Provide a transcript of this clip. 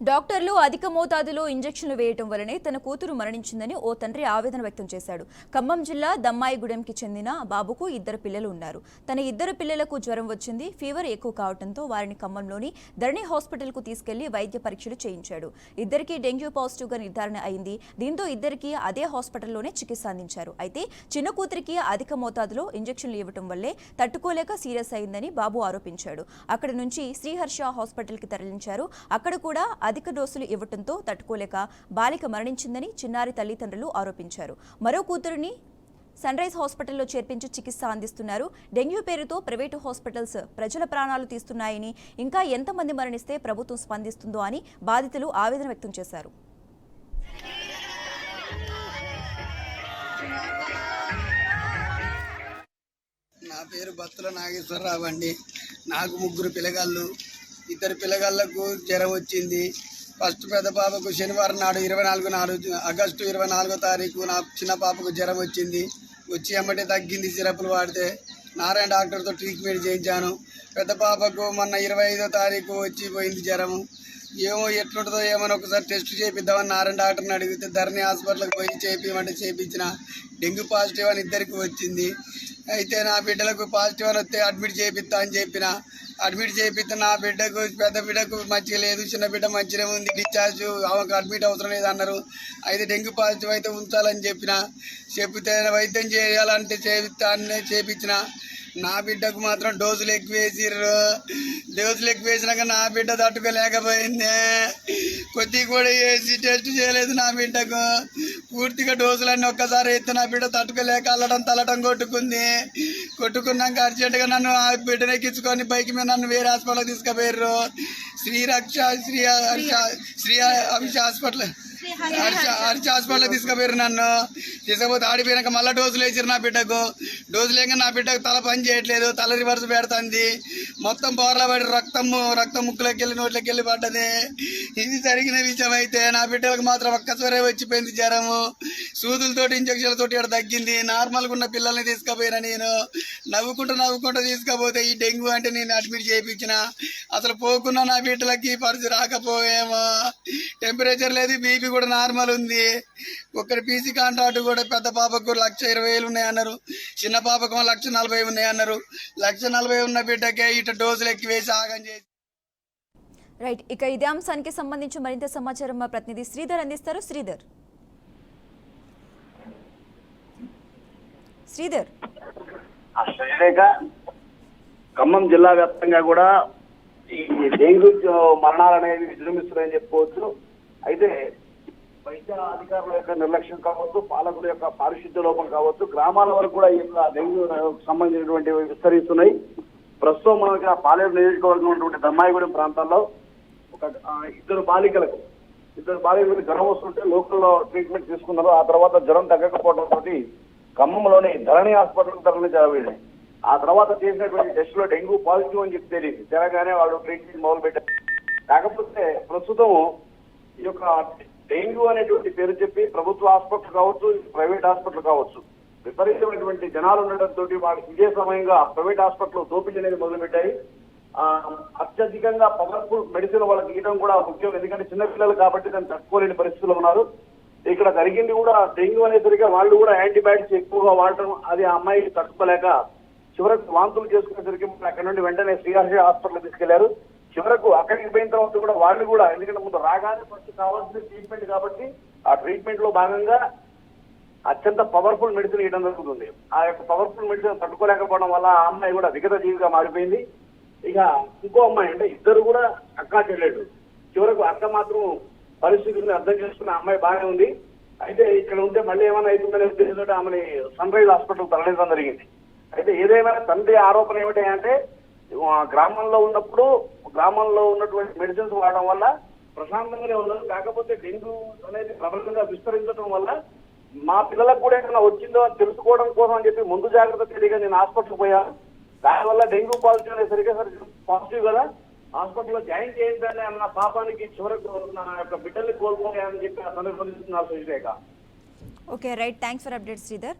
డాక్టర్లు అధిక మోతాదులో ఇంజెక్షన్లు వేయటం వల్లనే తన కూతురు మరణించిందని ఓ తండ్రి ఆవేదన వ్యక్తం చేశాడు. ఖమ్మం జిల్లా దమ్మాయిగూడెంకి చెందిన బాబుకు 2 పిల్లలు ఉన్నారు. తన 2 పిల్లలకు జ్వరం వచ్చింది. ఫీవర్ ఎక్కువ కావడంతో వారిని ఖమ్మంలోని ధరణి హాస్పిటల్కు తీసుకెళ్లి వైద్య పరీక్షలు చేయించాడు. ఇద్దరికీ డెంగ్యూ పాజిటివ్గా నిర్ధారణ అయింది. దీంతో ఇద్దరికీ అదే హాస్పిటల్లోనే చికిత్స అందించారు. అయితే చిన్న కూతురికి అధిక మోతాదులో ఇంజెక్షన్లు ఇవ్వటం వల్లే తట్టుకోలేక సీరియస్ అయిందని బాబు ఆరోపించాడు. అక్కడి నుంచి శ్రీహర్ష హాస్పిటల్కి తరలించారు. అక్కడ కూడా అధిక డోసులు ఇవ్వటంతో తట్టుకోలేక బాలిక మరణించిందని చిన్నారి తల్లిదండ్రులు ఆరోపించారు. మరో కూతురిని సన్రైజ్ హాస్పిటల్లో చేర్పించి చికిత్స అందిస్తున్నారు. డెంగ్యూ పేరుతో ప్రైవేటు హాస్పిటల్స్ ప్రజల ప్రాణాలు తీస్తున్నాయని, ఇంకా ఎంతమంది మరణిస్తే ప్రభుత్వం స్పందిస్తుందో అని బాధితులు ఆవేదన వ్యక్తం చేశారు. నా పేరు బత్తుల నాగేశ్వరరావు అండి. నాకు 3 పిల్లగాళ్ళు. 2 పిల్లగాళ్లకు జ్వరం వచ్చింది. ఫస్ట్ పెద్ద పాపకు శనివారం నాడు 24 ఆగస్టు 24వ తారీఖు నా చిన్న పాపకు జ్వరం వచ్చింది. వచ్చి ఎమ్మటే తగ్గింది. సిరపులు వాడితే నారాయణ డాక్టర్తో ట్రీట్మెంట్ చేయించాను. పెద్ద పాపకు మొన్న 25వ తారీఖు వచ్చి పోయింది జ్వరము. ఏమో ఎట్లుంటుందో ఏమని ఒకసారి టెస్ట్ చేపిద్దామని నారాయణ డాక్టర్ని అడిగితే ధరణి హాస్పిటల్కి పోయి చేయించమంటే చేయించిన. డెంగ్యూ పాజిటివ్ అని ఇద్దరికి వచ్చింది. అయితే నా బిడ్డలకు పాజిటివ్ అని వస్తే అడ్మిట్ చేయిస్తా అని చెప్పిన. అడ్మిట్ చేయిస్తే నా బిడ్డకు పెద్ద బిడ్డకు మంచిగా లేదు, చిన్న బిడ్డ మంచిగా ఉంది, డిశ్చార్జ్ ఆమెకు అడ్మిట్ అవసరం లేదు అన్నారు. అయితే డెంగ్యూ పాజిటివ్ అయితే ఉంచాలని చెప్తే వైద్యం చేయాలంటే చేయించిన. నా బిడ్డకు మాత్రం డోసులు ఎక్కువ వేసిర్రు. డోసులు ఎక్కువ వేసినాక నా బిడ్డ తట్టుకోలేకపోయింది. కొద్దిగా కూడా వేసి టెస్ట్ చేయలేదు నా బిడ్డకు. పూర్తిగా డోసులన్నీ ఒక్కసారి వేస్తే నా బిడ్డ తట్టుకోలేక అల్లటం తల్లటం కొట్టుకున్నాక అర్జెంటుగా నన్ను ఆ బిడ్డను ఎక్కించుకొని బైక్ మీద నన్ను వేరే హాస్పిటల్కి తీసుకుపోయారు. శ్రీ అభిష హాస్పిటల్ తీసుకుపోయారు. నన్ను తీసుకుపోతే ఆడిపోయినాక మళ్ళీ డోసులు వేసారు నా బిడ్డకు. డోసులు వేయగా నా బిడ్డకు తల పని చేయట్లేదు, తల రివర్స్ పెడుతుంది. మొత్తం బోర్ల పడి రక్తం ముక్కులోకి వెళ్ళి నోట్లోకి వెళ్ళి పడ్డది. ఇది జరిగిన విషయం. అయితే నా బిడ్డలకు మాత్రం ఒక్కసారి వచ్చిపోయింది జ్వరము. సూదులతోటి ఇంజక్షన్లతోటి ఇక్కడ తగ్గింది. నార్మల్గా ఉన్న పిల్లల్ని తీసుకుపోయినా నేను నవ్వుకుంటూ తీసుకుపోతే ఈ డెంగ్యూ అంటే నేను అడ్మిట్ చేయించిన. అసలు పోకున్నా నా బిడ్డలకి పరిస్థితి రాకపోయేమో. టెంపరేచర్ లేదు, బీపీ కూడా నార్మల్ ఉంది. ఒక్కడి పీసీ కాంట్రాక్ట్ కూడా పెద్ద పాపకు 1,20,000 ఉన్నాయన్నారు, చిన్న పాపకు 1,40,000 ఉన్నాయన్నారు. 1,40,000 ఉన్న బిడ్డకే ఇటు డోసులు ఎక్కువ వేసి ఆగం చేసి. రైట్, ఇక ఇదే అంశానికి సంబంధించి మరింత సమాచారం మా ప్రతినిధి శ్రీధర్ అందిస్తారు. శ్రీధర్ ఖమ్మం జిల్లా వ్యాప్తంగా కూడా ఈ డెంగ్యూ మరణాలు అనేవి విజృంభిస్తున్నాయని చెప్పుకోవచ్చు. అయితే వైద్య అధికారుల యొక్క నిర్లక్ష్యం కావచ్చు, పాలకుల యొక్క పారిశుద్ధ్య లోపం కావచ్చు, గ్రామాల వరకు కూడా ఈ డెంగ్యూ సంబంధించినటువంటి విస్తరిస్తున్నాయి. ప్రస్తుతం మనకి పాలేరు నియోజకవర్గం ఉన్నటువంటి దమ్మాయిగూడెం ప్రాంతాల్లో ఒక ఇద్దరు బాలికలకు జ్వరం వస్తుంటే లోకల్లో ట్రీట్మెంట్ తీసుకున్నారు. ఆ తర్వాత జ్వరం తగ్గకపోవడంతో ఖమ్మంలోని ధరణి హాస్పిటల్కి తరలించారు. ఆ తర్వాత చేసినటువంటి టెస్ట్ లో డెంగ్యూ పాజిటివ్ అని చెప్పి తెలియదు. తెలంగాణ వాళ్ళు ట్రీట్మెంట్ మొదలు పెట్టారు. కాకపోతే ప్రస్తుతం ఈ యొక్క డెంగ్యూ అనేటువంటి పేరు చెప్పి ప్రభుత్వ హాస్పిటల్ కావచ్చు, ప్రైవేట్ హాస్పిటల్ కావచ్చు, విపరీతమైనటువంటి జనాలు ఉండడంతో వాళ్ళకి ఇదే సమయంగా ప్రైవేట్ హాస్పిటల్ దోపిడీ అనేది మొదలుపెట్టాయి. అత్యధికంగా పవర్ఫుల్ మెడిసిన్ వాళ్ళకి ఇవ్వడం కూడా ముఖ్యం. ఎందుకంటే చిన్నపిల్లలు కాబట్టి దాన్ని తట్టుకోలేని పరిస్థితుల్లో ఉన్నారు. ఇక్కడ జరిగింది కూడా డెంగ్యూ అనేసరిగా వాళ్ళు కూడా యాంటీబయాటిక్స్ ఎక్కువగా వాడటం, అది ఆ అమ్మాయికి తట్టుకోలేక చివరకు వాంతులు చేసుకునేసరికి అక్కడ నుండి వెంటనే శ్రీహర్ష హాస్పిటల్ తీసుకెళ్లారు. చివరకు అక్కడికి పోయిన తర్వాత కూడా వాళ్ళు కూడా, ఎందుకంటే ముందు రాగానే ఫస్ట్ కావాల్సిన ట్రీట్మెంట్ కాబట్టి ఆ ట్రీట్మెంట్ లో భాగంగా అత్యంత పవర్ఫుల్ మెడిసిన్ ఇవ్వడం జరుగుతుంది. ఆ యొక్క పవర్ఫుల్ మెడిసిన్ తట్టుకోలేకపోవడం వల్ల ఆ అమ్మాయి కూడా విగత జీవిగా మారిపోయింది. ఇక ఇంకో అమ్మాయి అంటే ఇద్దరు కూడా అక్కా చెల్లెళ్ళు. చివరకు అక్క మాత్రం పరిస్థితిని అర్థం చేసుకున్న అమ్మాయి బాగానే ఉంది. అయితే ఇక్కడ ఉంటే మళ్ళీ ఏమైనా అవుతుందనే ఉద్దేశంతో ఆమెని సన్రైజ్ హాస్పిటల్ తరలించడం జరిగింది. అయితే ఏదేమైనా తండ్రి ఆరోపణ ఏమిటి అంటే గ్రామంలో ఉన్నటువంటి మెడిసిన్స్ వాడడం వల్ల ప్రశాంతంగానే ఉన్నారు. కాకపోతే డెంగ్యూ అనేది ప్రబలంగా విస్తరించడం వల్ల మా పిల్లలకు కూడా ఏమైనా వచ్చిందో అని తెలుసుకోవడం కోసం అని చెప్పి ముందు జాగ్రత్త తెలియక నేను హాస్పిటల్కి పోయాను. దానివల్ల డెంగ్యూ పాజిటివ్ అనేసరికి పాజిటివ్ కదా, హాస్పిటల్లో జాయిన్ చేయించాలి అన్న పాపానికి చివరకు నా యొక్క బిడ్డల్ని కోల్పోయానని చెప్పి ఆ సందర్భంగా. Okay, right, thanks for update Sridhar.